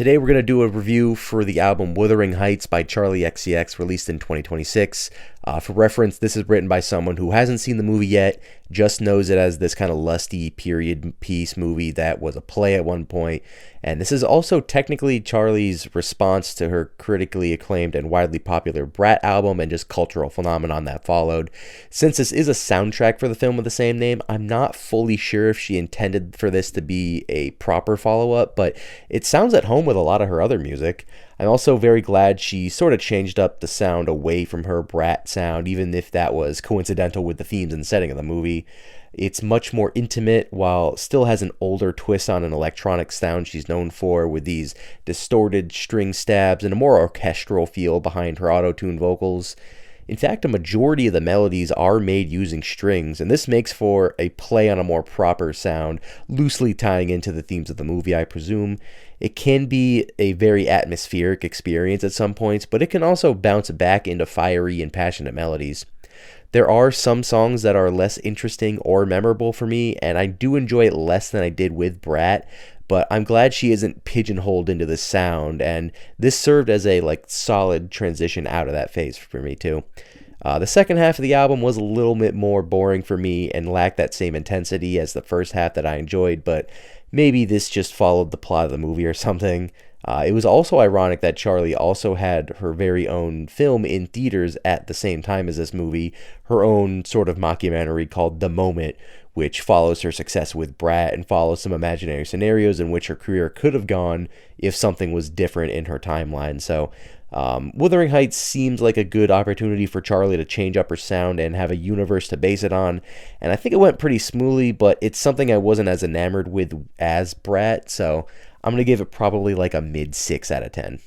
Today we're going to do a review for the album Wuthering Heights by Charli XCX, released in 2026. For reference, this is written by someone who hasn't seen the movie yet, just knows it as this kind of lusty period piece movie that was a play at one point. And this is also technically Charli's response to her critically acclaimed and widely popular Brat album and just cultural phenomenon that followed. Since this is a soundtrack for the film with the same name, I'm not fully sure if she intended for this to be a proper follow-up, but it sounds at home with a lot of her other music. I'm also very glad she sort of changed up the sound away from her Brat sound, even if that was coincidental with the themes and setting of the movie. It's much more intimate while still has an older twist on an electronic sound she's known for, with these distorted string stabs and a more orchestral feel behind her auto-tune vocals. In fact, a majority of the melodies are made using strings, and this makes for a play on a more proper sound, loosely tying into the themes of the movie, I presume. It can be a very atmospheric experience at some points, but it can also bounce back into fiery and passionate melodies. There are some songs that are less interesting or memorable for me, and I do enjoy it less than I did with Brat, but I'm glad she isn't pigeonholed into the sound, and this served as a solid transition out of that phase for me too. The second half of the album was a little bit more boring for me and lacked that same intensity as the first half that I enjoyed, but maybe this just followed the plot of the movie or something. It was also ironic that Charli also had her very own film in theaters at the same time as this movie, her own sort of mockumentary called The Moment, which follows her success with Brat and follows some imaginary scenarios in which her career could have gone if something was different in her timeline. So Wuthering Heights seems like a good opportunity for Charli to change up her sound and have a universe to base it on, and I think it went pretty smoothly, but it's something I wasn't as enamored with as Brat, so I'm going to give it probably like a mid 6 out of 10.